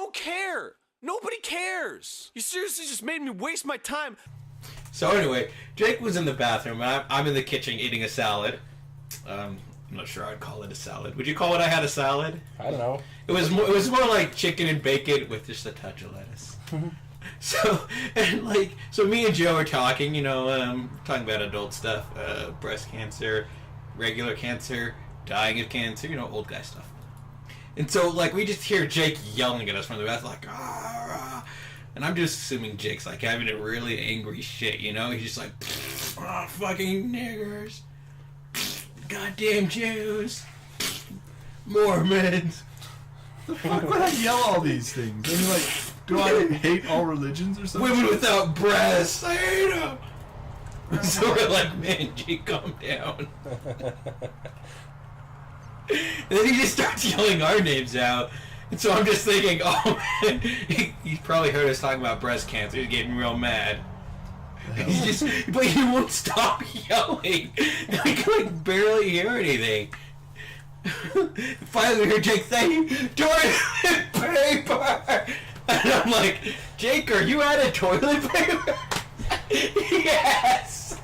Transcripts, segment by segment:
don't care. Nobody cares. You seriously just made me waste my time. So anyway, Jake was in the bathroom. I'm in the kitchen eating a salad. I'm not sure I'd call it a salad. Would you call it I had a salad? I don't know. It was more like chicken and bacon with just a touch of lettuce. So me and Joe are talking, talking about adult stuff, breast cancer, regular cancer, dying of cancer, old guy stuff. And so we just hear Jake yelling at us from the bathroom, like, ah. And I'm just assuming Jake's having a really angry shit, He's just like, oh, fucking niggers, goddamn Jews, Mormons. The fuck would I yell all these things? I mean, do I hate all religions or something? Women without breasts, I hate them. So we're like, man, Jake, calm down. And then he just starts yelling our names out. And so I'm just thinking, oh man, he's probably heard us talking about breast cancer. He's getting real mad. But he won't stop yelling. I can barely hear anything. Finally, we hear Jake saying, toilet paper! And I'm like, Jake, are you out of toilet paper? Yes!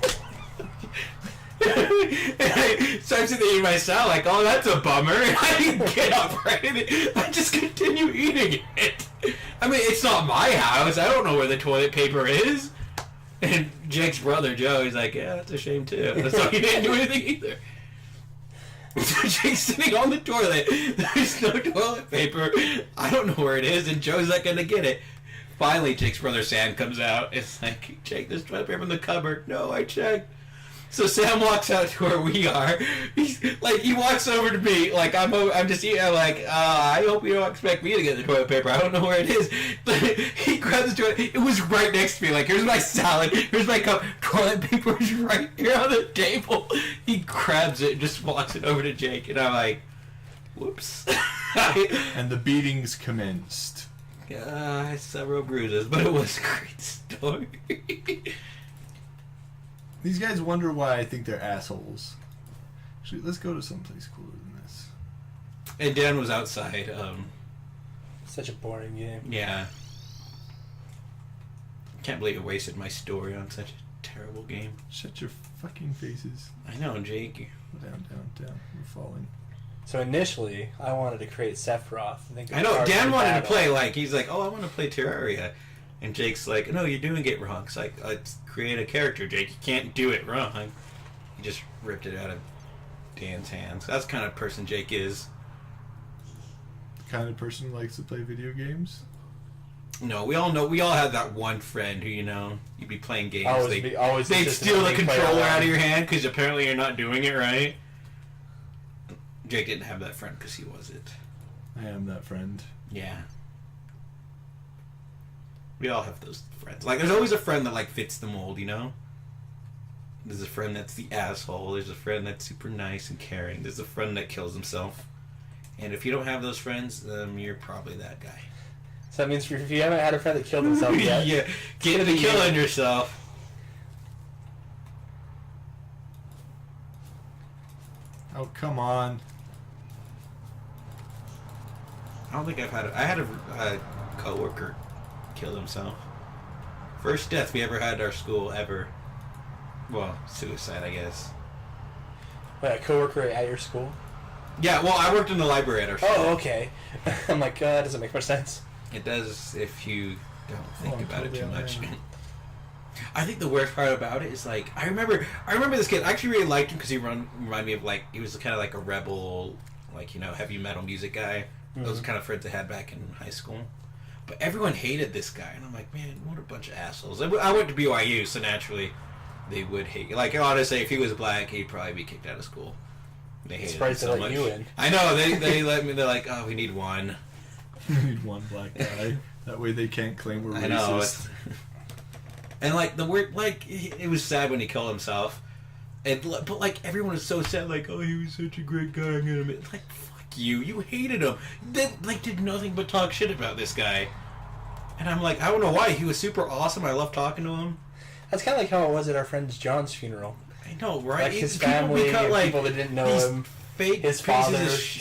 So I'm sitting there eating my salad like, oh, that's a bummer. And I didn't get up right. I just continue eating it. I mean, it's not my house. I don't know where the toilet paper is. And Jake's brother, Joe, he's like, yeah, that's a shame too. So he didn't do anything either. So Jake's sitting on the toilet. There's no toilet paper. I don't know where it is, and Joe's not going to get it. Finally, Jake's brother Sam comes out. It's like, Jake, there's toilet paper in the cupboard. No, I checked. So Sam walks out to where we are. He's like, he walks over to me, like I'm just eating. I'm like, I hope you don't expect me to get the toilet paper. I don't know where it is. But he grabs the toilet. It was right next to me. Like, here's my salad. Here's my cup. Toilet paper is right here on the table. He grabs it and just walks it over to Jake, and I'm like, whoops. And the beatings commenced. I had several bruises, but it was a great story. These guys wonder why I think they're assholes. Actually, let's go to someplace cooler than this. And Dan was outside. Such a boring game. Yeah. Can't believe I wasted my story on such a terrible game. Shut your fucking faces. I know, Jake. Down. We're falling. So initially, I wanted to create Sephiroth. I know, Dan wanted to play, he's like, oh, I want to play Terraria. And Jake's like, no, you're doing it wrong. It's like, let's create a character, Jake. You can't do it wrong. He just ripped it out of Dan's hands. That's the kind of person Jake is. The kind of person who likes to play video games? No, we all have that one friend who, you'd be playing games. They'd steal the controller out of your hand because apparently you're not doing it right. Jake didn't have that friend because he wasn't. I am that friend. Yeah. We all have those friends. There's always a friend that, fits the mold, There's a friend that's the asshole. There's a friend that's super nice and caring. There's a friend that kills himself. And if you don't have those friends, you're probably that guy. So that means if you haven't had a friend that killed himself yet... Yeah, get to killing yourself. Oh, come on. I don't think I had a coworker killed himself. First death we ever had at our school ever. Well, suicide, I guess. Wait, a coworker at your school? Yeah, well, I worked in the library at our school. Oh, okay. I'm like, that doesn't make much sense. It does if you don't think about it too much. I think the worst part about it is I remember this kid. I actually really liked him because he reminded me of he was kind of like a rebel, heavy metal music guy. Mm-hmm. Those kind of friends I had back in high school. But everyone hated this guy, and I'm like, man, what a bunch of assholes. I went to BYU, so naturally they would hate you. Honestly, if he was black, he'd probably be kicked out of school. They hated him so much. You in. I know, they let me, they're like, oh, we need one. We need one black guy. That way they can't claim we're racist. And, the word, it was sad when he killed himself. But, everyone was so sad, oh, he was such a great guy, I'm gonna admit. You hated him. They did nothing but talk shit about this guy. And I'm like, I don't know why. He was super awesome. I loved talking to him. That's kind of how it was at our friend John's funeral. I know, right? His family, people that didn't know him. fake His pieces father.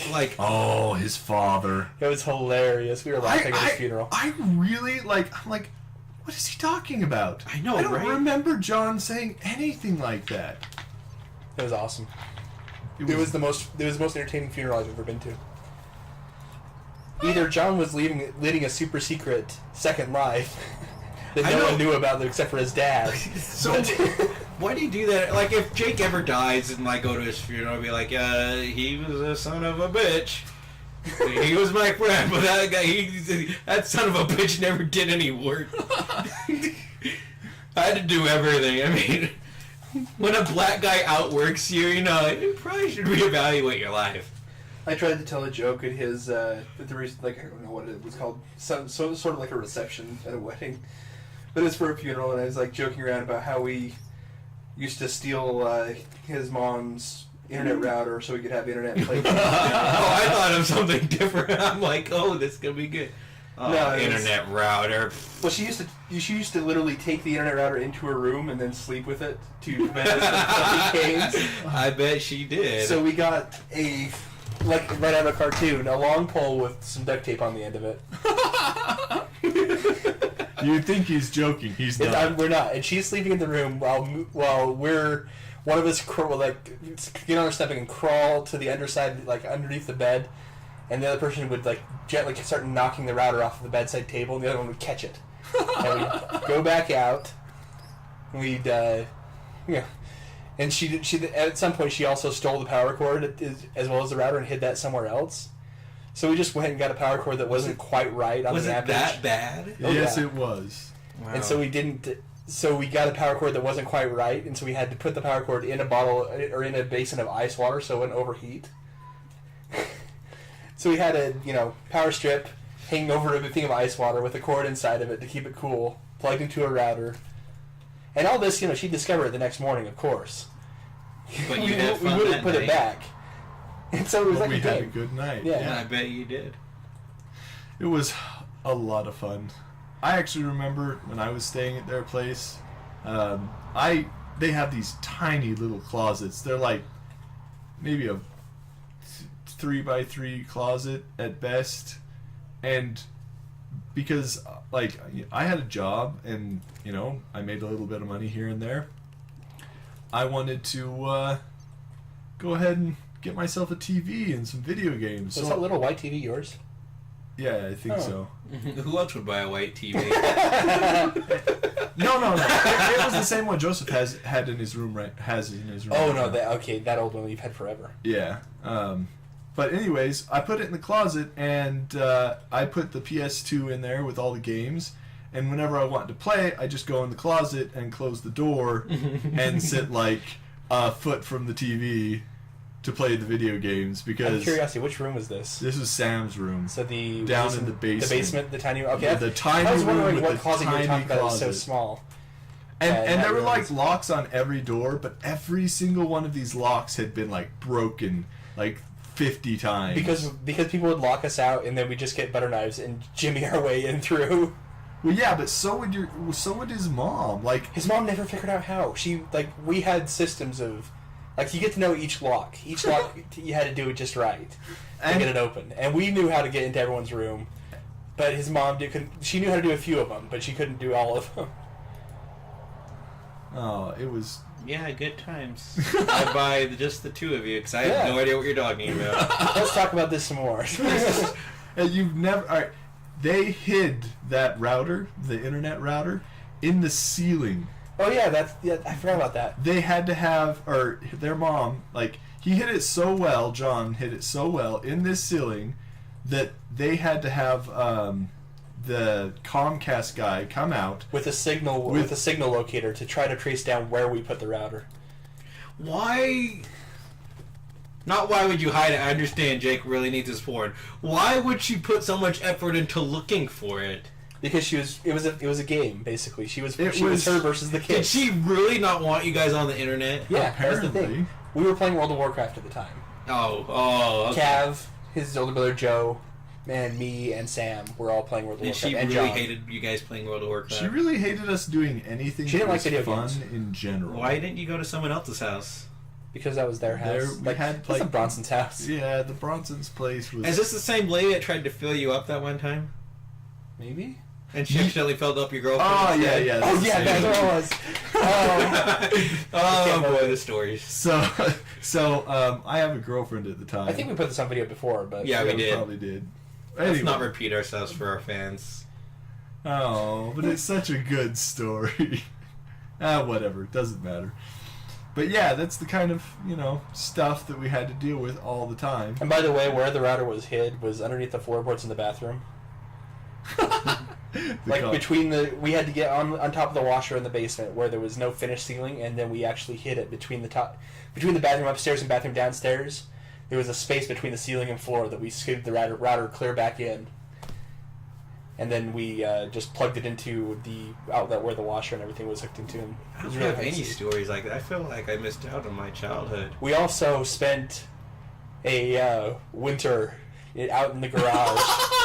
of like. Oh, his father. It was hilarious. We were laughing at his funeral. I really I'm like, what is he talking about? I know, I don't right? remember John saying anything like that. It was awesome. It was the most entertaining funeral I've ever been to. Either John was leading a super secret second life that no one knew about except for his dad. So why do you do that? Like, if Jake ever dies and like go to his funeral, I'll be like, he was a son of a bitch. He was my friend, but that guy, that son of a bitch never did any work. I had to do everything. I mean, when a black guy outworks you, you know, you probably should reevaluate your life. I tried to tell a joke at his, I don't know what it was called, sort of like a reception at a wedding, but it was for a funeral, and I was like joking around about how we used to steal his mom's internet router so we could have internet and play games. I thought of something different. I'm like, oh, this is gonna be good. Oh, No, internet router. Well, she used to literally take the internet router into her room and then sleep with it to prevent us from playing games. I bet she did. So we got like right out of a cartoon, a long pole with some duct tape on the end of it. You think he's joking? He's not. We're not, and she's sleeping in the room while we're one of us get on her stomach and crawl to the underside, like underneath the bed, and the other person would like gently start knocking the router off of the bedside table, and the other one would catch it, and we'd go back out. And we'd and she at some point she also stole the power cord as well as the router and hid that somewhere else. So we just went and got a power cord that wasn't quite right on the map. Was it that bad? Oh, Yes, yeah. it was. Wow. And so we didn't. So we got a power cord that wasn't quite right, and so we had to put the power cord in a bottle or in a basin of ice water so it wouldn't overheat. So we had a power strip hanging over a thing of ice water with a cord inside of it to keep it cool, plugged into a router, and all this she'd discover it the next morning, of course. But we you had fun wouldn't that put it night. back, and so it was But like we a had a game. good night. Yeah. Yeah, I bet you did. It was a lot of fun. I actually remember when I was staying at their place, they have these tiny little closets. They're like maybe a 3x3 closet at best, and because like I had a job and I made a little bit of money here and there, I wanted to go ahead and get myself a TV and some video games. Was that little white TV yours? Yeah, I think Oh. so. Who else would buy a white TV? No. It was the same one Joseph has in his room. Oh no, that old one we've had forever. Yeah. But anyways, I put it in the closet, and I put the PS2 in there with all the games. And whenever I wanted to play, I just go in the closet and close the door and sit like a foot from the TV to play the video games. Out Because of curiosity, which room was this? this was Sam's room. So the Down basement, in the basement. The basement, the tiny. Okay, Yeah, the tiny I was room wondering with what the closet you were tiny talking about. It was so closet. small. And there were like rooms. locks on every door, but every single one of these locks had been like broken like 50 times. Because people would lock us out, and then we just get butter knives and jimmy our way in through. Well, yeah, but so would his mom. Like His mom never figured out how. We had systems of, you get to know each lock. Each lock you had to do it just right to And- get it open, and we knew how to get into everyone's room. But his mom she knew how to do a few of them, but she couldn't do all of them. oh, it was. Yeah, good times. I buy just the two of you because I have Yeah. no idea what you're talking about. Let's talk about this some more. And you've never. All right, they hid that router, the internet router, in the ceiling. Oh yeah, I forgot about that. They had to have, or their mom, he hid it so well. John hid it so well in this ceiling that they had to have the Comcast guy come out. With a signal locator to try to trace down where we put the router. Why? Not why would you hide it? I understand Jake really needs his phone. Why would she put so much effort into looking for it? Because it was a game basically. She was It she was was- her versus the Did kids. she really not want you guys on the internet? Yeah, that's the Apparently. thing. We were playing World of Warcraft at the time. Oh, okay. Cav, his older brother Joe, and me and Sam were all playing World of And Warcraft. she and really John. hated you guys playing World of Warcraft. She really hated us doing anything She didn't that like was video fun games. in general. Why didn't you go to someone else's house? Because that was their house. We had, that's the Bronson's house. Yeah, the Bronson's place was... Is this the same lady that tried to fill you up that one time? Maybe? And she accidentally filled up your girlfriend? Oh, yeah. Oh, yeah, that's what it was. Oh, boy, the stories. So, I have a girlfriend at the time. I think we put this on video before, but... Yeah, we did. Probably did. Let's Anyway. not repeat ourselves for our fans. Oh, but it's such a good story. Whatever. Doesn't matter. But yeah, that's the kind of, stuff that we had to deal with all the time. And by the way, where the router was hid was underneath the floorboards in the bathroom. Between we had to get on top of the washer in the basement where there was no finished ceiling, and then we actually hid it between the bathroom upstairs and bathroom downstairs. There was a space between the ceiling and floor that we scooped the router clear back in, and then we just plugged it into the outlet where the washer and everything was hooked into. And I don't have any stories like that. I feel like I missed out on my childhood. We also spent a winter out in the garage.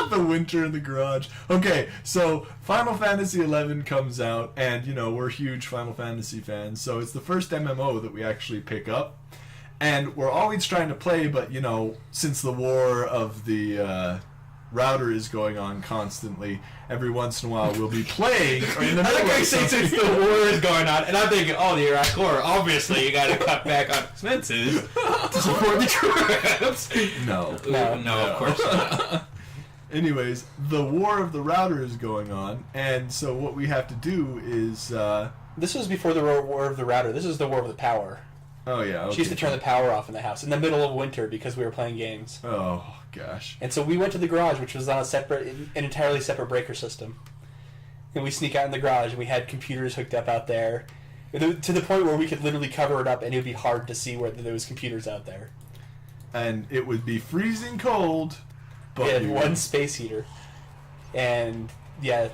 The winter in the garage. Okay, so Final Fantasy XI comes out, and, we're huge Final Fantasy fans, so it's the first MMO that we actually pick up. And we're always trying to play, but, since the war of the router is going on constantly, every once in a while we'll be playing. Or in the I middle like I of say since the war is going on, and I'm thinking, the Iraq War, obviously you gotta cut back on expenses to support the troops. No, of course not. Anyways, the war of the router is going on, and so what we have to do is... This was before the war of the router. This is the war of the power. Oh, yeah. Okay. She used to turn the power off in the house in the middle of winter because we were playing games. Oh, gosh. And so we went to the garage, which was on an entirely separate breaker system. And we sneak out in the garage, and we had computers hooked up out there, to the point where we could literally cover it up, and it would be hard to see where there was computers out there. And it would be freezing cold, but we had one space heater. And, yeah,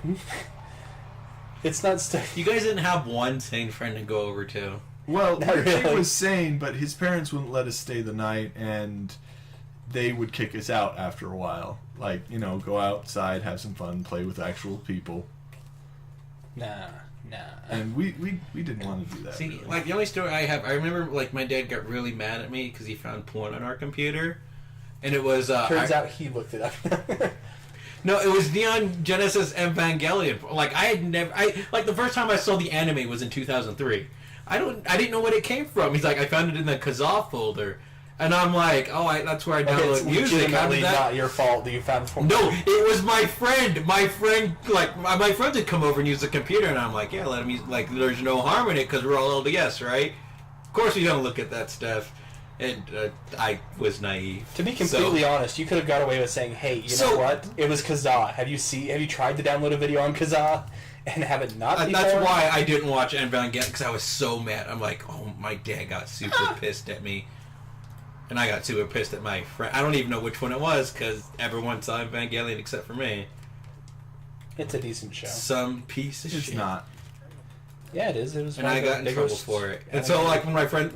it's not stuff. You guys didn't have one sane friend to go over to. Well, Not Richie really. was sane, but his parents wouldn't let us stay the night, and they would kick us out after a while. Like, go outside, have some fun, play with actual people. Nah. And we didn't want to do that. See, really. like the only story I have, I remember like my dad got really mad at me because he found porn on our computer, and it was Turns out he looked it up. No, it was Neon Genesis Evangelion. Like the first time I saw the anime was in 2003. I didn't know what it came from. He's like, I found it in the Kazaa folder, and I'm like, that's where I download it's music. legitimately not your fault that you found porn. No, it was my friend. My friend had come over and use the computer, and I'm like, yeah, let him use. Like, there's no harm in it because we're all LDS, right? Of course, we don't look at that stuff. And I was naive. To be completely honest, you could have got away with saying, "Hey, you know what? It was Kazaa. Have you tried to download a video on Kazaa and have it not be That's porn?" why I didn't watch Evangelion, because I was so mad. I'm like, my dad got super pissed at me. And I got super pissed at my friend. I don't even know which one it was, because everyone saw Evangelion except for me. It's a decent show. Some piece of shit. It's not. Yeah, it is. It was. And I got in trouble for it. And so, like, when my friend,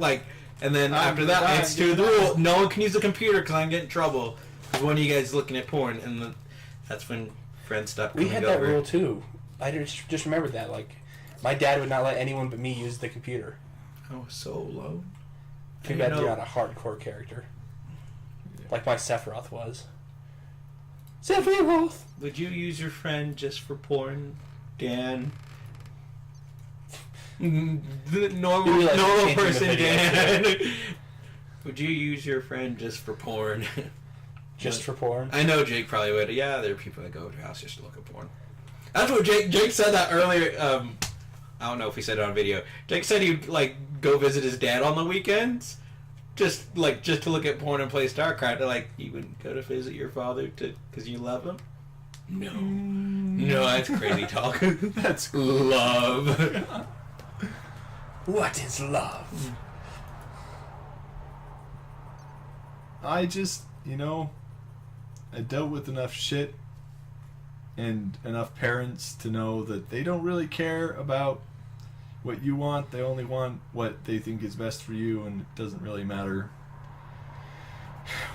and then after that, it's to the rule. No one can use the computer because I'm getting in trouble. Because one of you guys is looking at porn, and that's when friends stopped coming We had over. that rule too. I just remembered that. Like, my dad would not let anyone but me use the computer. I was so low. Too bad you're not a hardcore character. Like my Sephiroth was. Sephiroth! Would you use your friend just for porn, Dan? The normal Maybe, like, changing the person, video. Dan. Would you use your friend just for porn? Just for porn? I know Jake probably would. Yeah, there are people that go to your house just to look at porn. That's what Jake said that earlier. I don't know if he said it on video. Jake said he'd go visit his dad on the weekends, just to look at porn and play StarCraft. Like, you would go to visit your father because you love him. No, that's crazy talk. That's love. What is love? I just, I dealt with enough shit and enough parents to know that they don't really care about what you want. They only want what they think is best for you, and it doesn't really matter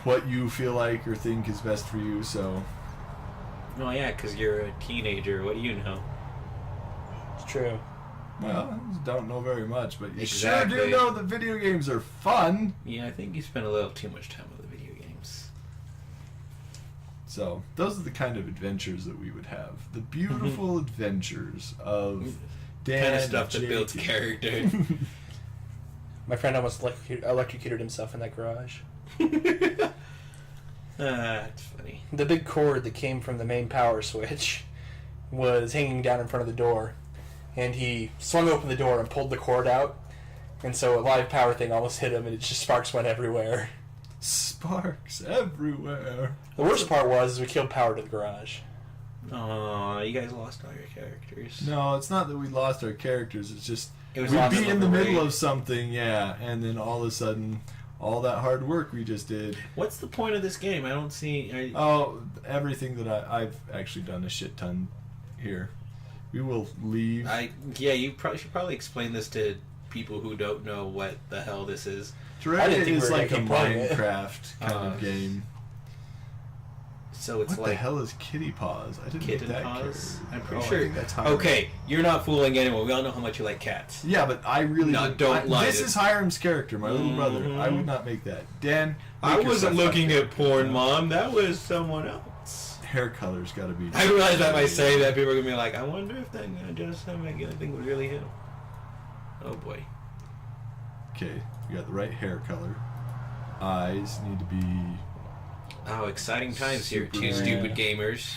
what you feel like or think is best for you, so... Oh yeah, because you're a teenager. What do you know? It's true. Well, I don't know very much, but you Exactly. sure do know that video games are fun. Yeah, I think you spend a little too much time with the video games. So, those are the kind of adventures that we would have. The beautiful adventures of Dan Kind of stuff that Jake builds and- character. My friend almost electrocuted himself in that garage. It's funny. The big cord that came from the main power switch was hanging down in front of the door, and he swung open the door and pulled the cord out, and so a live power thing almost hit him, and it just sparks went everywhere. Sparks everywhere. The worst part was we killed power to the garage. Aw, you guys lost all your characters. No, it's not that we lost our characters. It's just It was we'd lost be on in the the middle raid. of something, yeah, and then all of a sudden, all that hard work we just did. What's the point of this game? I don't see. Oh, everything that I've actually done a shit ton here. We will leave. You probably should explain this to people who don't know what the hell this is. I Terraria didn't think we is were like a gonna keep playing it. Minecraft kind of game. So it's What like the hell is Kitty Paws? I didn't Kitten know that Paws? character. I'm pretty Oh, sure. I think that's Hiram. Okay, you're not fooling anyone. We all know how much you like cats. Yeah, but I really No, would- don't lie This to- is Hiram's character, my little brother. I would not make that. Dan, I make wasn't yourself looking like at porn, Mom. That was someone else. that. Hair color's got to be. I realize that by saying that, people are gonna be like, "I wonder if that guy just make anything would really hit him." Oh boy. Okay, you got the right hair color. Eyes need to be. Oh, exciting times here, two Super- stupid gamers.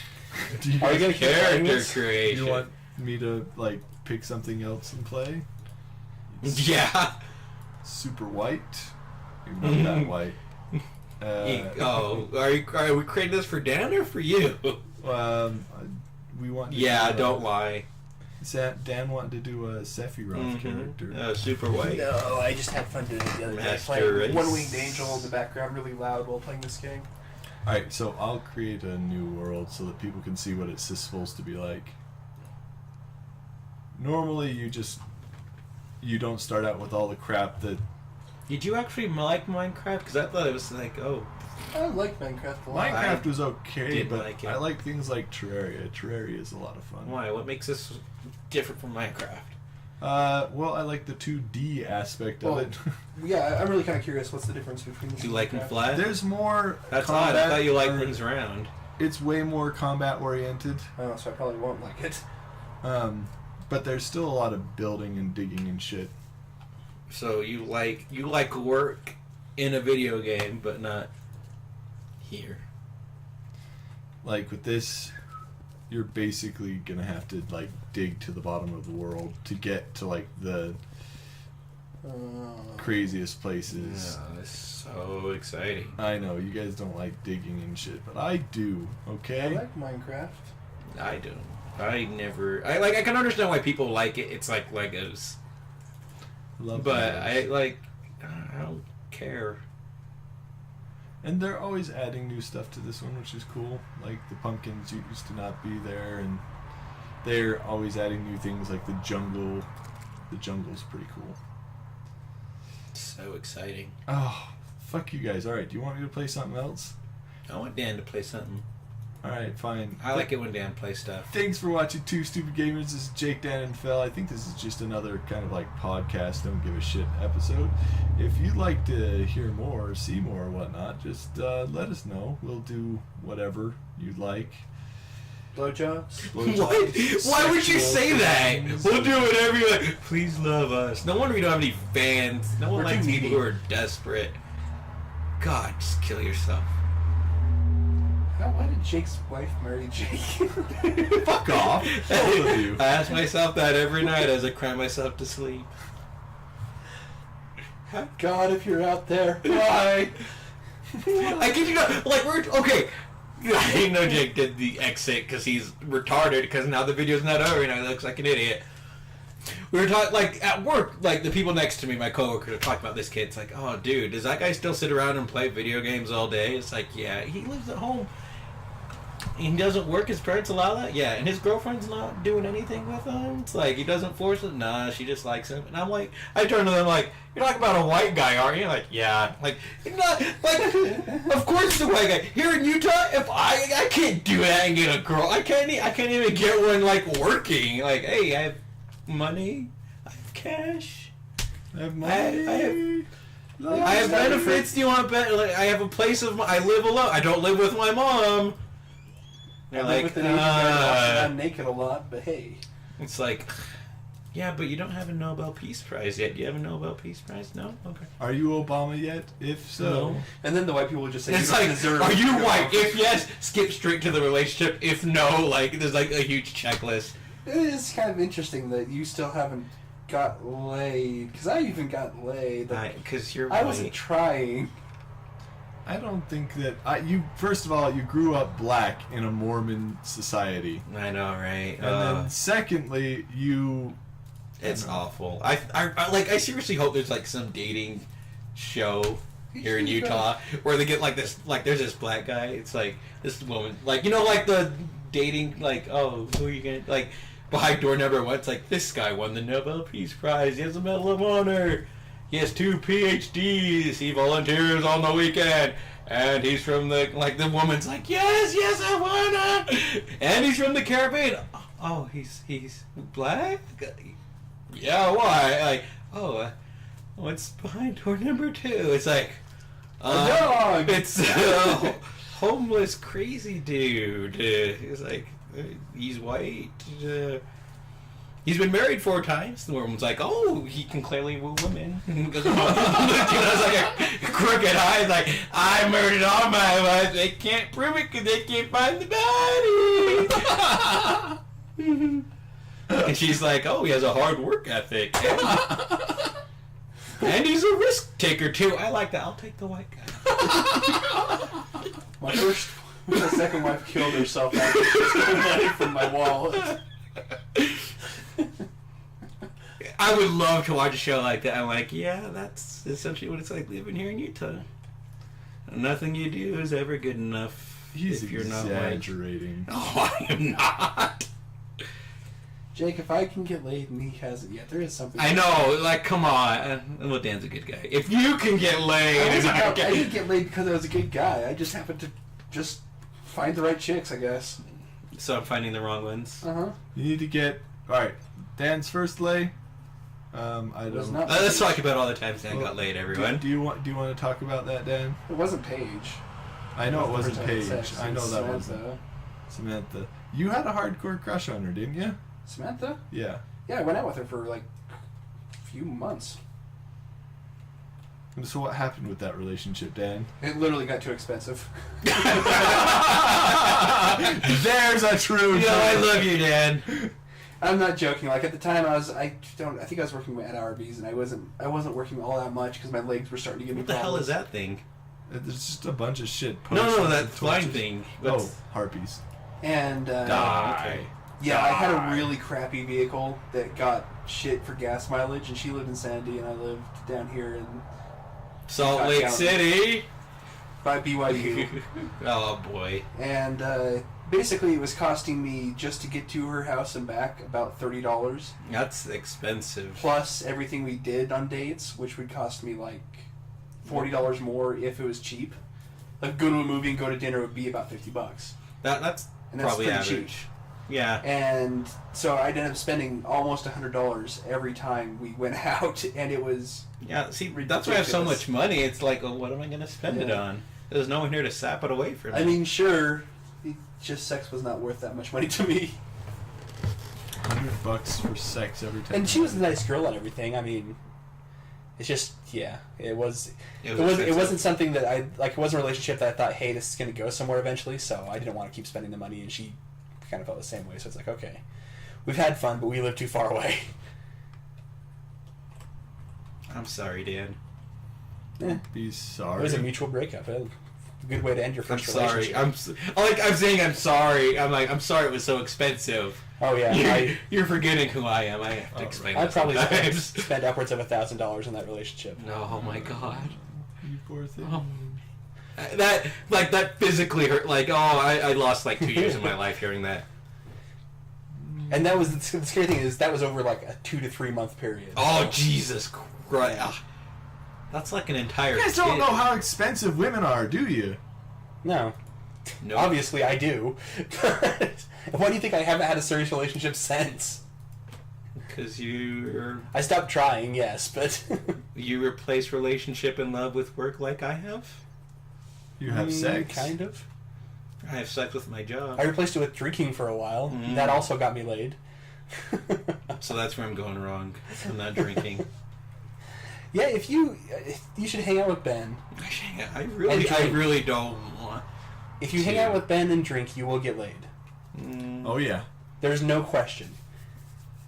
Do you, Are you gonna keep playing Character this? do creation. you want me to like pick something else and play? Yeah. Super white. You're not that white. Are we creating this for Dan or for you? We want. To Yeah, do, don't lie. Dan wanted to do a Sephiroth character. Super white. No, I just had fun doing it the other day. Master Playing race. One Winged Angel in the background really loud while playing this game. Alright, so I'll create a new world so that people can see what it's supposed to be like. Normally you don't start out with all the crap that Did you actually like Minecraft? Because I thought it was like, oh, I like Minecraft a lot. Minecraft was okay, didn't but like it. I like things like Terraria. Terraria is a lot of fun. why? What makes this different from Minecraft? Well, I like the 2D aspect Well, of it. Yeah, I'm really kind of curious. What's the difference between? Do you like them Minecraft? flat? There's more That's combat. odd. I thought you liked or- things round. It's way more combat oriented. Oh, so I probably won't like it. But there's still a lot of building and digging and shit. So you like work in a video game, but not here. Like with this, you're basically gonna have to like dig to the bottom of the world to get to like the craziest places. Oh, it's so exciting. I know you guys don't like digging and shit, but I do. I Okay. like Minecraft. I don't. I can understand why people like it. It's like Legos. Love But Legos. I don't care. And they're always adding new stuff to this one, which is cool. Like the pumpkins used to not be there, and they're always adding new things like the jungle. The jungle's pretty cool. So exciting. Oh, fuck you guys. Alright, do you want me to play something else? I want Dan to play something. Alright, fine. I like it when Dan plays stuff. Thanks for watching Two Stupid Gamers. This is Jake, Dan, and Phil. I think this is just another kind of like podcast, don't give a shit episode. If you'd like to hear more or see more or whatnot, just let us know. We'll do whatever you'd like. Blowjobs. What? Why would you say that? things. We'll do whatever you like. Please love us. No wonder we don't have any fans. No one We're likes too people needy. who are desperate. God, just kill yourself. Why did Jake's wife marry Jake? Fuck off. Both of you. I ask myself that every night as I cry myself to sleep. God, if you're out there, why? I kid you not. Like we're okay. I know Jake did the exit because he's retarded. Because now the video's not over and he looks like an idiot. We were talking like at work. Like the people next to me, my coworkers, are talking about this kid. It's like, oh, dude, does that guy still sit around and play video games all day? It's like, yeah, he lives at home. He doesn't work. His parents allow that. Yeah, and his girlfriend's not doing anything with him. It's like he doesn't force it. Nah, she just likes him. And I'm like, I turn to them like, you're talking about a white guy, aren't you? Like, yeah. Like, you're not like. Of course, it's a white guy here in Utah. If I can't do that and get a girl, I can't even get one like working. Like, hey, I have money. cash. I have money. I have benefits. Do you want I have a place I live alone. I don't live with my mom. They're I live with the Asian guy I'm naked a lot, but hey. It's like, yeah, but you don't have a Nobel Peace Prize yet. Do you have a Nobel Peace Prize? No? Okay. Are you Obama yet? If so. No. And then the white people would just say, It's you don't like, deserve are you to go white? off. If yes, skip straight to the relationship. If no, like, there's like a huge checklist. It is kind of interesting that you still haven't got laid. Because I even got laid. Because you're I white. wasn't trying. I don't think that you. First of all, you grew up black in a Mormon society, I know, right? and then secondly, you. It's awful. I seriously hope there's like some dating show here in Utah where they get like this, like there's this black guy. It's like this woman, like like the dating, like, oh, who are you gonna like behind door number one? It's like, this guy won the Nobel Peace Prize. He has a Medal of Honor. He has 2 PhDs. He volunteers on the weekend. And he's from the woman's like, yes, I wanna. And he's from the Caribbean. Oh, he's black? Yeah, why? Like, what's behind door number 2? It's like, dog. it's a homeless crazy dude. He's like, he's white. He's been married 4 times. The woman's like, oh, he can clearly woo women. It's like a crooked eye. It's like, I murdered all my wives. They can't prove it because they can't find the body. And she's like, oh, he has a hard work ethic. And he's a risk taker, too. I like that. I'll take the white guy. My second wife killed herself after she stole money from my wallet. I would love to watch a show like that. I'm like, yeah, that's essentially what it's like living here in Utah. Nothing you do is ever good enough if you're not white. Exaggerating. Oh, I am not. Jake, if I can get laid and he hasn't yet, there is something. I know, like, come on. Well, Dan's a good guy. If you can get laid, I didn't get laid because I was a good guy. I just happened to just find the right chicks, I guess. So I'm finding the wrong ones. Uh-huh. You need to get alright. Dan's first lay. I don't. Let's talk about all the times Dan got laid, everyone. Do you want to talk about that, Dan? It wasn't Paige. I know it wasn't the first time Paige. sex. I know that Samantha. wasn't Samantha. You had a hardcore crush on her, didn't you? Samantha? Yeah. Yeah, I went out with her for like a few months. And so what happened with that relationship, Dan? It literally got too expensive. There's a true. I love you, Dan. I'm not joking. Like at the time, I think I was working at Arby's, and I wasn't working all that much because my legs were starting to give me What the hell problems. is that thing? There's just a bunch of shit. No, that and flying torches. thing. Oh, harpies. And Die. yeah, I had a really crappy vehicle that got shit for gas mileage, and she lived in Sandy, and I lived down here in Salt Got Lake down. City. by BYU. Oh boy. And basically, it was costing me just to get to her house and back about $30, That's expensive. plus everything we did on dates, which would cost me like $40 more if it was cheap. Like go to a movie and go to dinner would be about $50, That's and that's probably pretty average. cheap. Yeah. And so I'd end up spending almost $100 every time we went out, and it was Yeah, see, that's why I have so ridiculous. much money. It's like, well, what am I going to spend it Yeah. on? There's no one here to sap it away from me. I mean, sure, just sex was not worth that much money to me. $100 for sex every time. And she was a nice girl and everything. I mean, it's just, yeah, it was. It expensive. wasn't something that I like. It wasn't a relationship that I thought, hey, this is going to go somewhere eventually. So I didn't want to keep spending the money, and she kind of felt the same way. So it's like, okay, we've had fun, but we live too far away. I'm sorry, Dan. Be sorry. It was a mutual breakup. A good way to end your I'm first sorry. relationship. I'm saying I'm sorry. I'm sorry it was so expensive. Oh yeah, You're forgetting who I am. I have to explain I that probably sometimes. spent upwards of $1,000 in that relationship. No, oh my god. You poor thing. Oh. That physically hurt. Like, I lost like 2 years of my life hearing that. And that was the scary thing is that was over like a 2 to 3 month period. Oh, so. Jesus Christ. That's like an entire You guys don't kid. know how expensive women are, do you? No. No. Obviously, I do. Why do you think I haven't had a serious relationship since? Because you're... I stopped trying, yes, but... You replace relationship and love with work like I have? You have sex? Kind of. I have sex with my job. I replaced it with drinking for a while. Mm. That also got me laid. So that's where I'm going wrong. I'm not drinking. Yeah, if you should hang out with Ben. I really don't want If you hang out with Ben and drink, you will get laid. Oh, yeah. There's no question.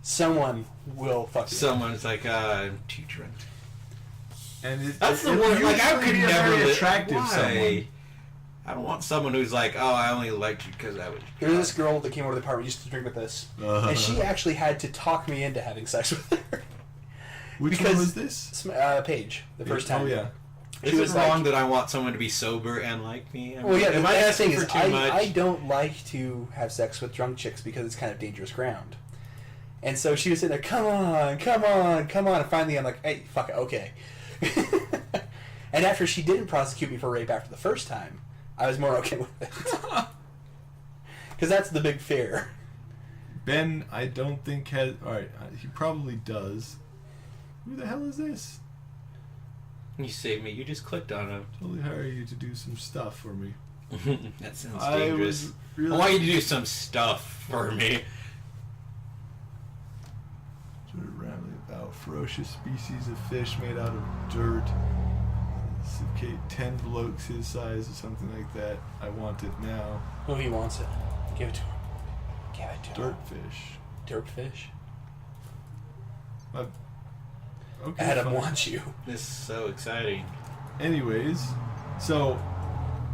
Someone will fuck you. Someone's like, I'm too drunk. And That's the one. Like, I could be a never very li- attractive Why? someone. I don't want someone who's like, oh, I only liked you because I was. There was this girl that came over to the apartment, used to drink with us, and she actually had to talk me into having sex with her. Which one was this? Paige, the first time. Oh, yeah. Is it wrong that I want someone to be sober and like me? I mean, Well, yeah, am I the asking thing for is, too much? I don't like to have sex with drunk chicks because it's kind of dangerous ground. And so she was sitting there, come on, come on, come on. And finally I'm like, hey, fuck it, okay. And after she didn't prosecute me for rape after the first time, I was more okay with it. Because that's the big fear. Ben, I don't think has... Alright, he probably does. Who the hell is this? You saved me. You just clicked on him. Totally hire you to do some stuff for me. That sounds I dangerous. was really... I want you to do some stuff for me. Sort of rambling about ferocious species of fish made out of dirt. Suffocate 10 blokes his size or something like that. I want it now. Oh, he wants it. Give it to him. Give it to him. Dirtfish. Dirtfish? Okay, Adam fine. wants you. This is so exciting. Anyways, so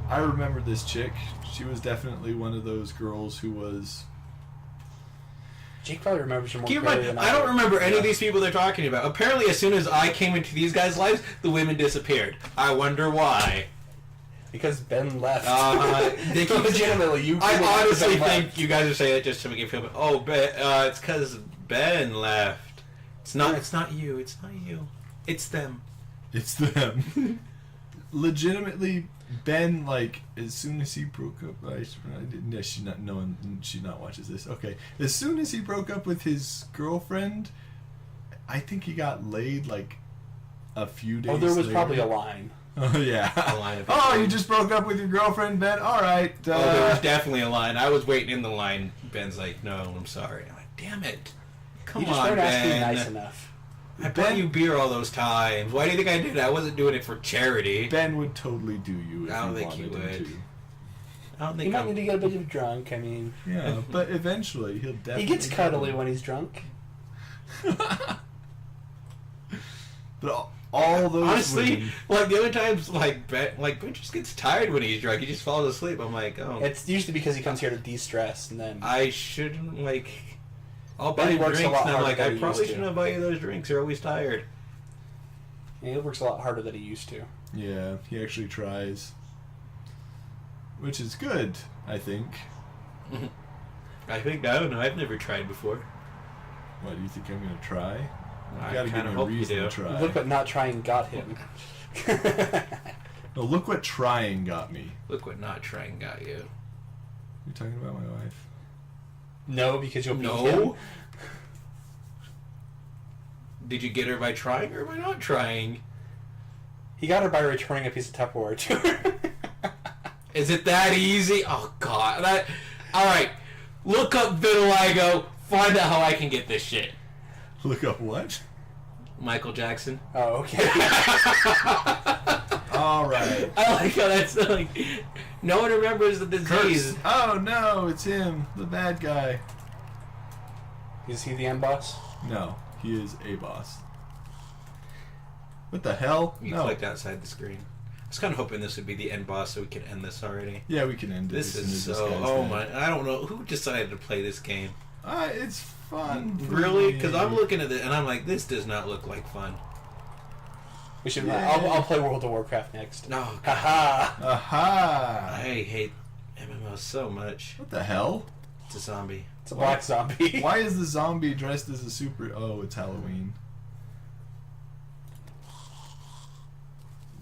I remember this chick. She was definitely one of those girls who was... Jake probably remembers her more Keep in clearly mind, than I don't do. remember any of these people they're talking about. Apparently, as soon as I came into these guys' lives, the women disappeared. I wonder why. Because Ben left. They keep- Legitimately, you. I Ben honestly left. think you guys are saying that just to make me feel bad. Oh, it's because Ben left. It's not you. It's not you. It's them. It's them. Legitimately, Ben, like, as soon as he broke up, she not watches this. Okay, as soon as he broke up with his girlfriend, I think he got laid like a few days. Oh, there was later. probably a line. Oh yeah. A line of Oh, people. you just broke up with your girlfriend, Ben. All right. Oh, there was definitely a line. I was waiting in the line. Ben's like, "No, I'm sorry." I'm like, "Damn it! Come You just on, weren't asking Ben. nice enough. I bought you beer all those times. Why do you think I did it? I wasn't doing it for charity. Ben would totally do you if I don't he think he wanted him would. to. I don't You think might I'm... need to get a bit of drunk. I mean, Yeah, but eventually he'll definitely. he gets cuddly when he's drunk. But all those Honestly, women, like the other times, Ben just gets tired when he's drunk. He just falls asleep. I'm like, oh, It's usually because he comes here to de-stress, and then I shouldn't like. I'll buy Ben you works a drinks, lot and I'm harder like, than I he probably used to. shouldn't have bought you those drinks. You're always tired. he works a lot harder than he used to. yeah, he actually tries, which is good, I think. I think I don't know. I've never tried before. What do you think I'm gonna try? I You gotta kinda give me a hope you reason do. to try. Look what not trying got him. No, look what trying got me. Look what not trying got you. You talking about my wife? No, because you'll beat him. No. Did you get her by trying or by not trying? He got her by returning a piece of Tupperware to her. Is it that easy? Oh God! All right. Look up vitiligo. Find out how I can get this shit. Look up what? Michael Jackson. Oh, okay. All right. I like how that's like. No one remembers the disease. Curse. Oh no, it's him, the bad guy. Is he the end boss? No, he is a boss. What the hell? You No. clicked outside the screen. I was kind of hoping this would be the end boss so we could end this already. Yeah, we can end it. This as soon is as so. guy's Oh dead. my! I don't know who decided to play this game. It's fun. for Really? me. Because I'm looking at it and I'm like, this does not look like fun. We should. Yeah. I'll play World of Warcraft next. No. Haha. Aha! I hate MMOs so much. What the hell? It's a zombie. It's a black zombie. Why is the zombie dressed as a super... Oh, it's Halloween.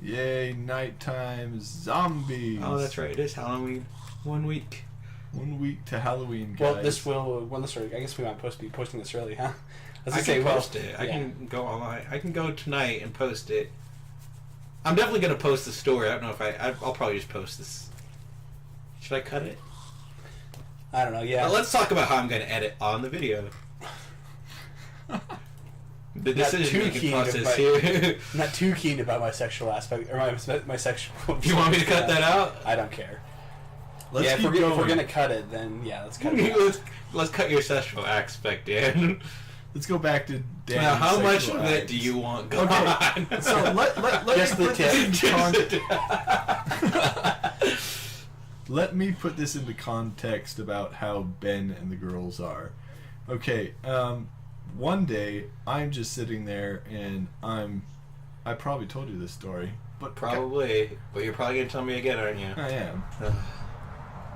Yay, nighttime zombies. Oh, that's right. It is Halloween. 1 week. 1 week to Halloween, guys. I guess we might be posting this early, huh? I can post it. I can go online. I can go tonight and post it. I'm definitely gonna post the story. I don't know if I'll probably just post this. Should I cut it? I don't know. Yeah. Let's talk about how I'm gonna edit on the video. The decision-making process here. I'm not too keen about my sexual aspect or my sexual. You want me to cut that out? I don't care. Let's if we're gonna cut it, then yeah, let's cut it. Let's cut your sexual aspect, Dan. Let's go back to Dan. Now, how much of it do you want going on? So let Just me the put this tip. into let me put this into context about how Ben and the girls are. Okay, one day I'm just sitting there and I probably told you this story, but Probably, but you're probably gonna tell me again, aren't you? I am.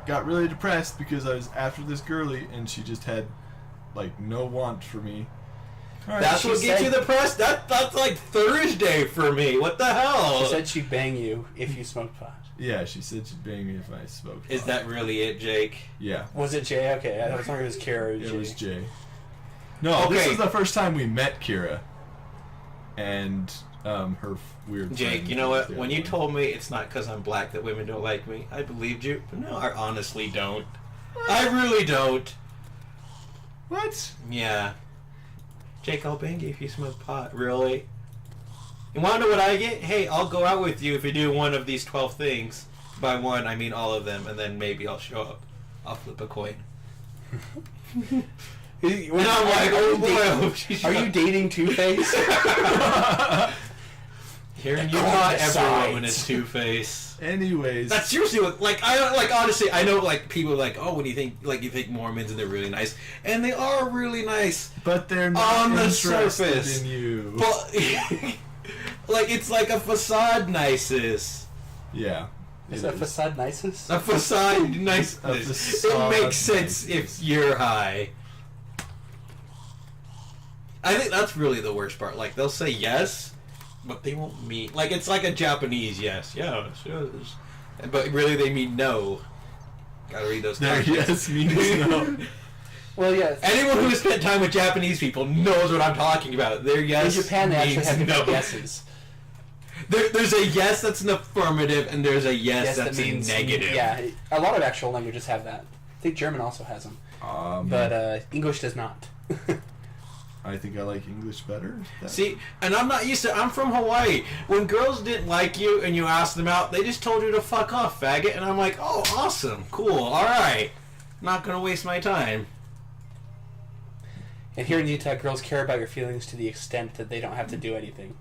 Got really depressed because I was after this girly and she just had like no want for me. All right, That's what gets you depressed? That's like Thursday for me. What the hell? She said she'd bang you if you smoked pot. yeah, she said she'd bang me if I smoked. Is pot. that really it, Jake? Yeah. Was it Jay? Okay, I was wondering if it was Kara or Jay. It was Jay. No, this Okay. is the first time we met Kira. And her weird Jake, friend you know was what? the When other you one. told me it's not because I'm black that women don't like me, I believed you. But no, I honestly don't. I really don't. What? Yeah. Jake, I'll bang you if you smoke pot. Really? You want to know what I get? Hey, I'll go out with you if you do one of these 12 things. By one, I mean all of them, and then maybe I'll show up. I'll flip a coin. And I'm like, oh boy, I hope she's Are you dating Two-Face? Here in The Utah, coin every woman decides. is Two-Face. Anyways. That's seriously what, like, I like, honestly, I know, like, people are like, oh, when you think Mormons and they're really nice, and they are really nice, but they're not on the interested surface. in you. but like, it's like a facade niceness. Yeah. Is it that facade niceness? A facade niceness. A It facade makes sense if you're high. I think that's really the worst part. Like, they'll say yes, but they won't mean... Like, it's like a Japanese yes. Yes, yes. But really, they mean no. Gotta read those Their context. yes means no. Well, yeah. Anyone who has spent time with Japanese people knows what I'm talking about. Their yes In Japan, they actually means have different no. yeses. There's a yes that's an affirmative, and there's a yes, Yes, that's that means a negative. Yeah, a lot of actual languages have that. I think German also has them, but English does not. I think I like English better. See, and I'm not used to... I'm from Hawaii. When girls didn't like you and you asked them out, they just told you to fuck off, faggot. And I'm like, oh, awesome, cool, alright. Not gonna waste my time. And here in Utah, girls care about your feelings to the extent that they don't have to do anything.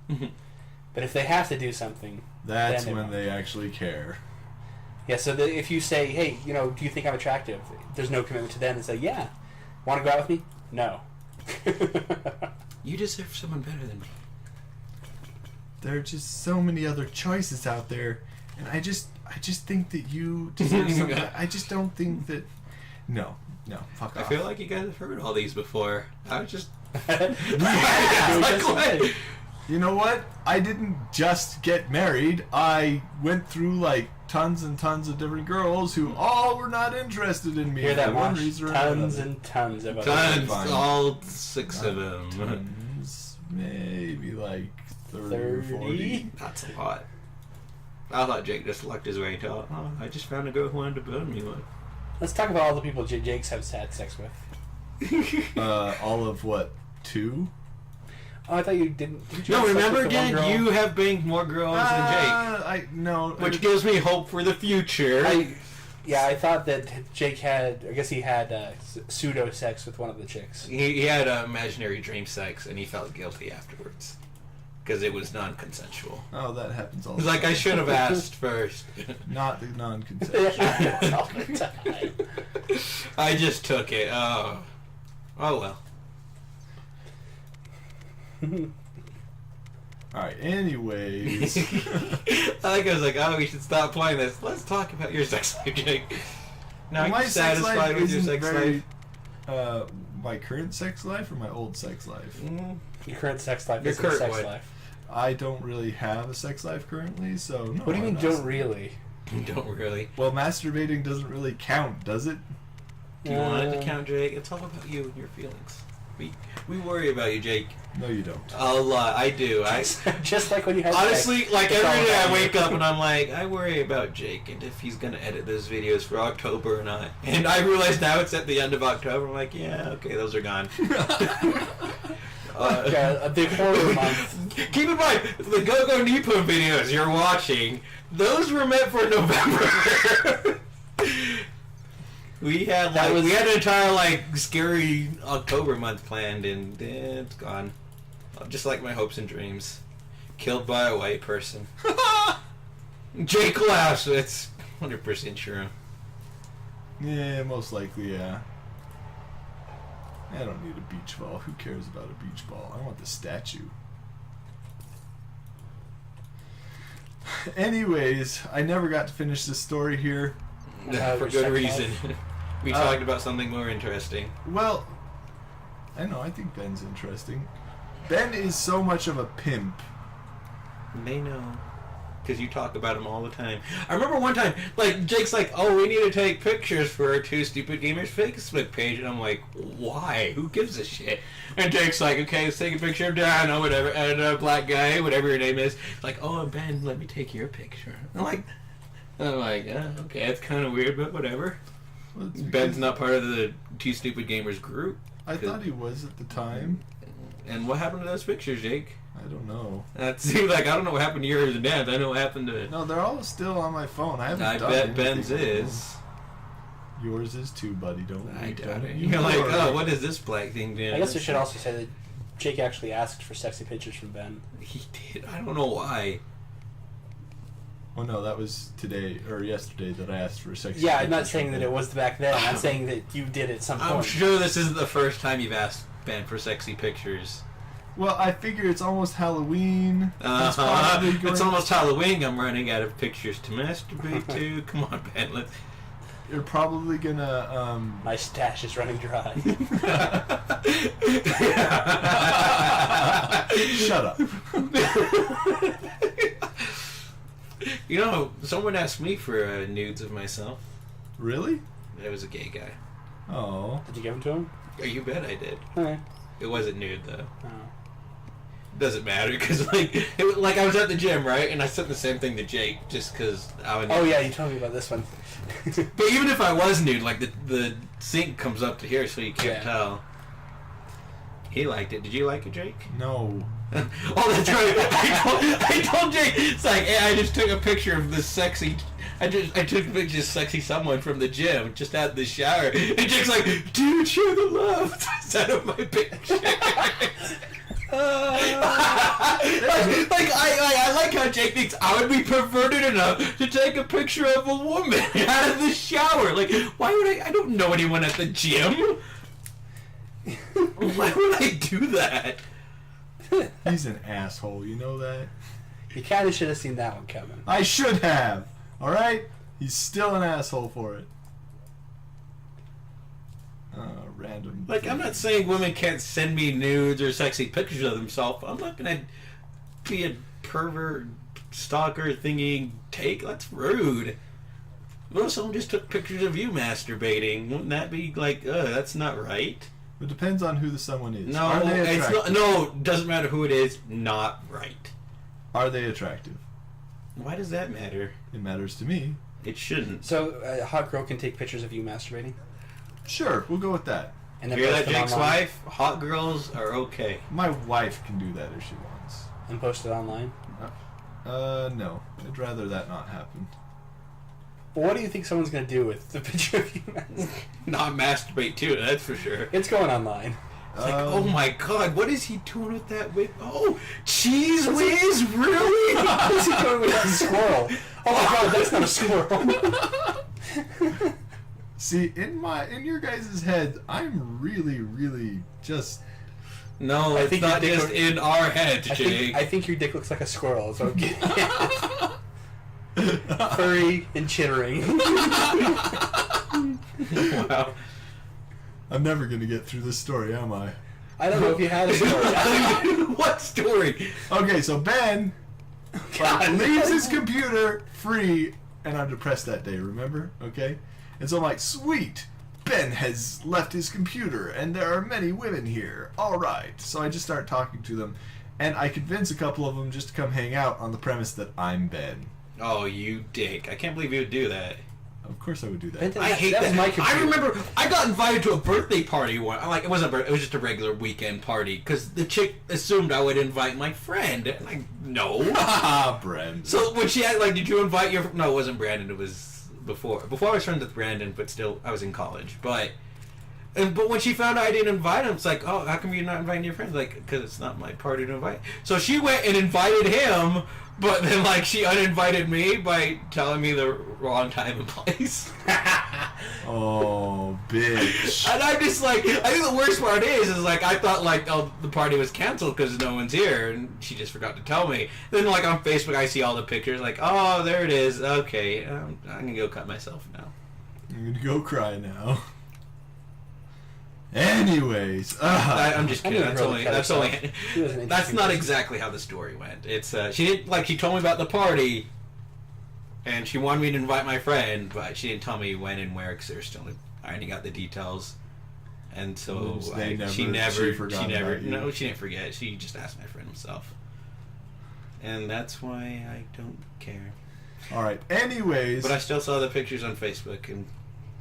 But if they have to do something, That's then when won't. they actually care. Yeah, so if you say, hey, do you think I'm attractive? There's no commitment to them and say, yeah. Want to go out with me? No. You deserve someone better than me. There are just so many other choices out there, and I just think that you deserve something. I just don't think that... No, fuck I off. feel like you guys have heard all these before. I was just... Yeah, like, what? You know what? I didn't just get married. I went through like tons and tons of different girls who all were not interested in me. Hear that, for one Mosh? reason or Tons another. and tons of other Tons, Fine. all 6 of them. Tons, maybe like 30 or 40. That's a lot. I thought Jake just lucked his way into it. Oh, I just found a girl who wanted to burn me one. Let's talk about all the people Jake's have had sex with. All of what? 2? Oh, I thought you didn't. Didn't you No, have sex remember with the one again, girl? you have banged more girls than No. Jake. Which gives me hope for the future. I thought that Jake had. I guess he had pseudo sex with one of the chicks. He had imaginary dream sex, and he felt guilty afterwards. Because it was non-consensual. Oh, that happens all He's the like, time. I should have asked first. Not the non-consensual. All the time. I just took it. Oh well. Alright, anyways. I was like, oh, we should stop playing this. Let's talk about your sex life, Jake. Now, are My you sex life satisfied with your isn't sex very... life? My current sex life or my old sex life? Your current sex life Your is your current sex one. life. I don't really have a sex life currently, so no. What do you mean, I'm don't not- really? Don't really. Well, masturbating doesn't really count, does it? Do you want it to count, Jake? It's all about you and your feelings. We worry about you, Jake. No, you don't. A lot. I do. Just like when you had honestly, sex. like It's all every day about I you. wake up and I'm like, I worry about Jake and if he's gonna edit those videos for October or not. And I realize now it's at the end of October. I'm like, yeah, okay, those are gone. A big horror month. Keep in mind, the Go-Go Nippon videos you're watching, those were meant for November. We had an entire like scary October month planned, and it's gone. Just like my hopes and dreams, killed by a white person. Jake laughs. It's 100% true. Yeah, most likely, yeah. I don't need a beach ball. Who cares about a beach ball? I want the statue. Anyways, I never got to finish this story here. For good reason. We talked about something more interesting. Well, I know, I think Ben's interesting. Ben is so much of a pimp. They know. Because you talk about him all the time. I remember one time, like, Jake's like, oh, we need to take pictures for our Two Stupid Gamers Facebook page. And I'm like, why? Who gives a shit? And Jake's like, okay, let's take a picture of Dan or whatever, and a black guy, whatever your name is. Like, oh, Ben, let me take your picture. I'm like, yeah, okay, that's kind of weird, but whatever. Well, Ben's not part of the Two Stupid Gamers group. I thought he was at the time. And what happened to those pictures, Jake? I don't know. That's like, I don't know what happened to yours and Dan's. I know what happened to... No, they're all still on my phone. I haven't I done bet anything Ben's with them. is. Yours is too, buddy. Don't I doubt it. You You're like, are. oh, what is this black thing doing? I guess we should also say that Jake actually asked for sexy pictures from Ben. He did. I don't know why. Oh no, that was today or yesterday that I asked for a sexy. Yeah, I'm not picture saying from that Ben. it was back then. I'm saying that you did at some point. I'm sure this isn't the first time you've asked Ben for sexy pictures. Well, I figure it's almost Halloween. It's probably going- It's almost Halloween. I'm running out of pictures to masturbate to. Come on, Ben. Let's... You're probably gonna. My stash is running dry. Shut up. You know, someone asked me for nudes of myself. Really? It was a gay guy. Oh. Did you give them to him? Oh, you bet I did. Okay. It wasn't nude though. Oh. Doesn't matter because like I was at the gym, right, and I said the same thing to Jake just because I would. Oh yeah, you told me about this one. But even if I was nude, like the sink comes up to here, so you can't Yeah. tell. He liked it. Did you like it, Jake? No. Oh, that's right. I told Jake. It's like, hey, I just took a picture of this sexy. I took a picture of this sexy someone from the gym just out of the shower, and Jake's like, dude, show the love. Send him my picture. I like how Jake thinks I would be perverted enough to take a picture of a woman out of the shower. Like, why would I don't know anyone at the gym. Why would I do that? He's an asshole. You know that. You kind of should have seen that one coming. I should have. All right. He's still an asshole for it. Random. Like, I'm not saying women can't send me nudes or sexy pictures of themselves. I'm not gonna be a pervert stalker thingy. That's rude. What if someone just took pictures of you masturbating? Wouldn't that be like, that's not right? It depends on who the someone is. No, Are they it's attractive? not. No, doesn't matter who it is. Not right. Are they attractive? Why does that matter? It matters to me. It shouldn't. So a hot girl can take pictures of you masturbating, Sure, we'll go with that. and then Hear post that, it Jake's online. wife? Hot girls are okay. My wife can do that if she wants. And post it online. No. I'd rather that not happen. But what do you think someone's gonna do with the picture of you masturbating? Not masturbate too, that's for sure. It's going online. It's like, oh my god, what is he doing with that whip? Oh, cheese whiz? Really? What's he doing with that squirrel? Oh my god, that's not a squirrel. See, in your guys' head, I'm really, really just. No, I it's think not your dick just look- in our heads, Jake. I think your dick looks like a squirrel. So I'm getting furry and chittering. Wow. I'm never gonna get through this story, am I? I don't know if you had a story. What story? Okay, so Ben leaves his computer free, and I'm depressed that day, remember? Okay? And so I'm like, sweet, Ben has left his computer, and there are many women here. All right. So I just start talking to them, and I convince a couple of them just to come hang out on the premise that I'm Ben. Oh, you dick. I can't believe you would do that. Of course I would do that. Benton, I hate that. that. Was my I computer. remember I got invited to a birthday party one. Like it wasn't. It was just a regular weekend party because the chick assumed I would invite my friend. And like, no. Ah, Brandon. So when she had like, did you invite your? No, it wasn't Brandon. It was before. Before I was friends with Brandon, but still I was in college. But when she found out I didn't invite him, it's like, oh, how come you're not inviting your friends? Like, because it's not my party to invite. So she went and invited him. But then, like, she uninvited me by telling me the wrong time and place. Oh, bitch. And I'm just like, I think the worst part is like, I thought, like, oh, the party was canceled because no one's here, and she just forgot to tell me. Then, like, on Facebook, I see all the pictures, like, oh, there it is. Okay, I'm gonna go cut myself now. I'm gonna go cry now. Anyways, I'm just kidding. didn't really cut That's herself. only. She was an That's interesting not person. exactly how the story went. It's she didn't like. She told me about the party, and she wanted me to invite my friend, but she didn't tell me when and where because they're still ironing out the details. And so she never. No, she didn't forget. She just asked my friend himself, and that's why I don't care. all right. Anyways, But I still saw the pictures on Facebook and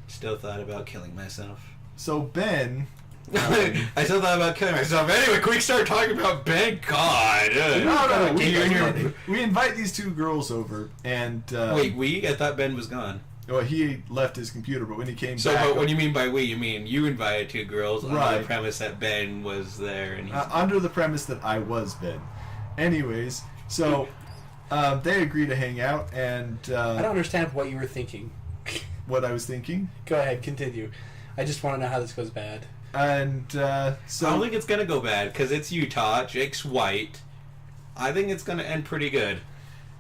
still thought about killing myself. so Ben. I still thought about killing myself. Anyway, can we start talking about Ben? God. No, You- we invite these two girls over, and Wait, I thought Ben was gone. well, he left his computer, but when he came So, back, but what do you mean by we? You mean you invited two girls on Right. the premise that Ben was there and he's... under the premise that I was Ben. Anyways, so they agree to hang out, and I don't understand what you were thinking. what I was thinking, Go ahead, continue. I just want to know how this goes bad. and I so don't think it's gonna go bad because it's Utah. Jake's white. I think it's gonna end pretty good.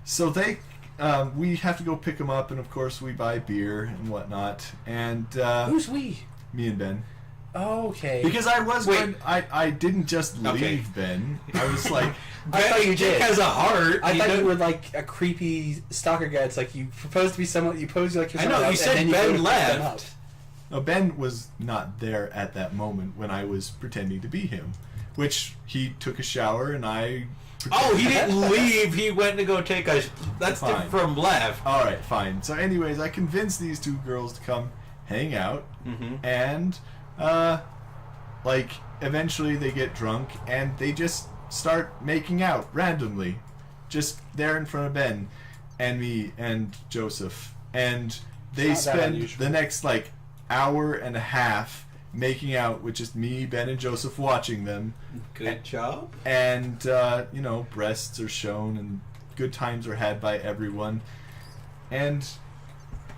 So they, we have to go pick them up, and of course we buy beer and whatnot, and Who's we? me and Ben. Oh, okay. Because I was Wait. going, I didn't just leave Okay. Ben. I was like, I thought you Jake did. has a heart. I thought know- you were like a creepy stalker guy. It's like you propose to be someone, you pose like you're I someone know. You else, and said then you go Ben to pick them up. left. no, Ben was not there at that moment when I was pretending to be him, which he took a shower and I. Oh, he didn't leave. He went to go take a. That's Fine. different from left. All right, fine. So, anyways, I convinced these two girls to come hang out, and like eventually they get drunk and they just start making out randomly, just there in front of Ben and me and Joseph, and they It's not that spend unusual. the next like hour and a half making out with just me, Ben, and Joseph watching them. Good job. And you know, breasts are shown and good times are had by everyone, and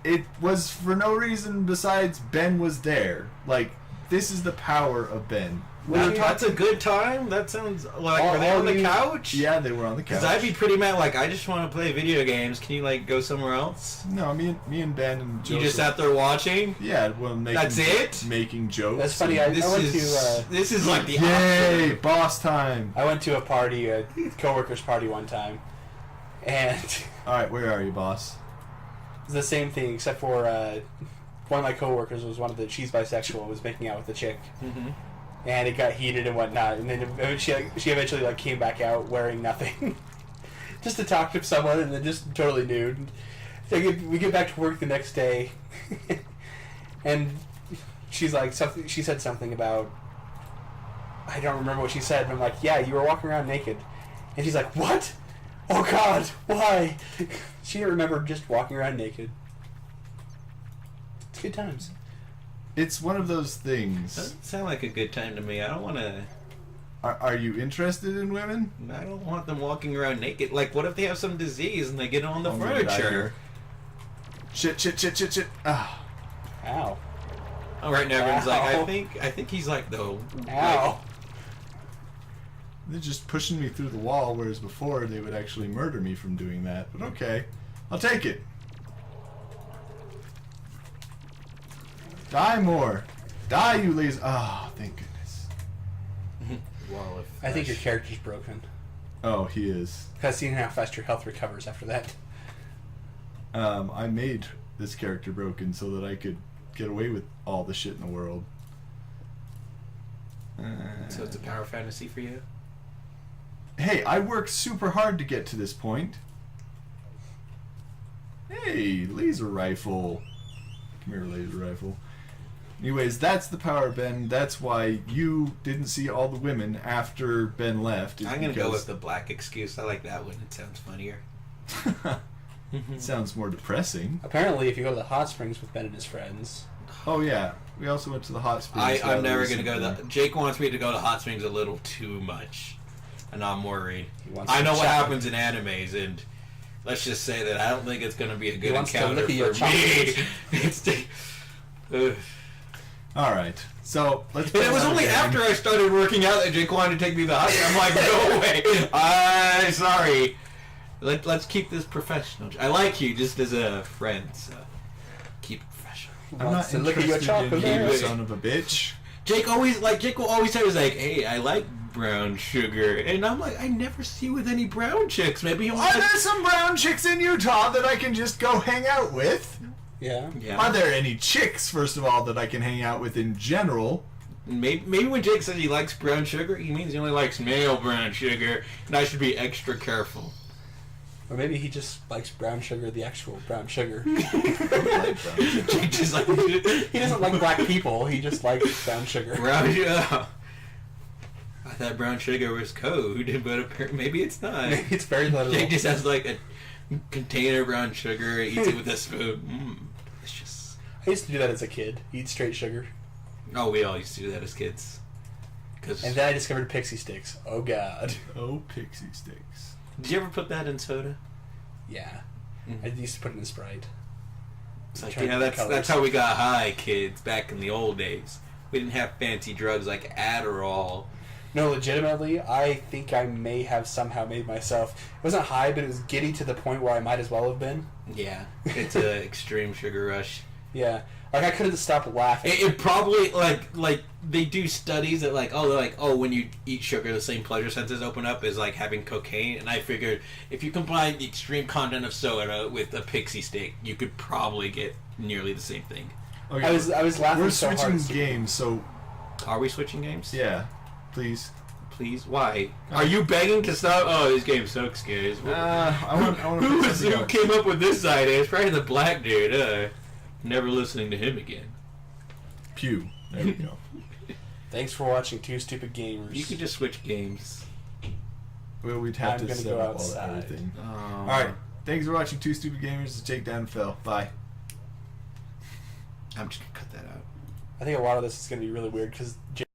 it was for no reason besides Ben was there. Like, this is the power of Ben. That's a good time. That sounds like. Are they on the couch? Yeah, they were on the couch. Because I'd be pretty mad. Like, I just want to play video games. Can you like go somewhere else? No, me and Ben and Joseph. You just sat there watching. Yeah, well, making, That's it? Making jokes. That's funny. I This went is to this is like the Yay, opposite. boss time! I went to a party, a coworker's party one time, and All right, where are you, boss? it's the same thing except for one of my coworkers was one of the she's bisexual was making out with the chick. Mhm. And it got heated and whatnot, and then she eventually like came back out wearing nothing, just to talk to someone, and then just totally nude. So we get back to work the next day, and she's like something. She said something about I don't remember what she said, but I'm like, yeah, you were walking around naked, and she's like, what? Oh God, why? She didn't remember just walking around naked. It's good times. It's one of those things. Doesn't sound like a good time to me. I don't want to. Are you interested in women? I don't want them walking around naked. Like, what if they have some disease and they get on the Oh, look at that furniture? here. Shit. Ah. Ow. All right, now everyone's like, Ow. I think he's like though. Ow. They're just pushing me through the wall, whereas before they would actually murder me from doing that. But okay, I'll take it. Die more. Die, you lazy. Ah, thank goodness. Wall of I think your flesh. character's broken. Oh, he is. Because seeing how fast your health recovers after that. I made this character broken so that I could get away with all the shit in the world. So it's a power fantasy for you? Hey, I worked super hard to get to this point. Hey, laser rifle. Come here, laser rifle. Anyways, that's the power, Ben. That's why you didn't see all the women after Ben left. I'm going to go with the black excuse. I like that one. It sounds funnier. It sounds more depressing. Apparently, if you go to the hot springs with Ben and his friends... Oh, yeah. We also went to the hot springs. I'm never going to go to the... Jake wants me to go to hot springs a little too much. And I'm worried. I know what happens in animes, and let's just say that I don't think it's going to be a good encounter for me. All right, so let's. And it was only after I started working out that Jake wanted to take me to the hospital. I'm like, no way. I'm sorry. Let's keep this professional. I like you just as a friend, so keep it professional. I'm not to look at your interested in chocolate, you, son of a bitch. Jake will always say, hey, I like brown sugar, and I'm like, I never see you with any brown chicks. Maybe he'll. Are there some brown chicks in Utah that I can just go hang out with? Yeah. Are there any chicks, first of all, that I can hang out with in general? Maybe when Jake says he likes brown sugar, he means he only likes male brown sugar, and I should be extra careful. Or maybe he just likes brown sugar, the actual brown sugar. Jake just like He doesn't like black people. He just likes brown sugar. Brown sugar. I thought brown sugar was code, but maybe it's not. Maybe it's very little. Jake just has like a container of brown sugar, eats it with a spoon. Delicious. I used to do that as a kid. Eat straight sugar. Oh, we all used to do that as kids. And then I discovered pixie sticks. Oh god. Oh, pixie sticks. Did you ever put that in soda? Yeah. I used to put it in Sprite. It's like, that's how we got high, kids, back in the old days. We didn't have fancy drugs like Adderall. No, legitimately, I think I may have somehow made myself... It wasn't high, but it was giddy to the point where I might as well have been. Yeah, it's an extreme sugar rush. Yeah. Like, I couldn't stop laughing. It probably, like, they do studies that, when you eat sugar, the same pleasure senses open up as, having cocaine. And I figured if you combine the extreme content of soda with a pixie stick, you could probably get nearly the same thing. Okay. I was laughing We're so hard. switching games, so... Are we switching games? Yeah. Please. Please? Why? Are you begging to stop? Oh, this game sucks, guys. I want to Who came up with this idea? It's probably the black dude. Never listening to him again. Pew. There we go. Thanks for watching Two Stupid Gamers. You could just switch games. Well, we'd have I'm to gonna set go up outside. everything. Oh. Alright. Thanks for watching Two Stupid Gamers. It's Jake, Dan, and Phil. Bye. I'm just gonna cut that out. I think a lot of this is going to be really weird because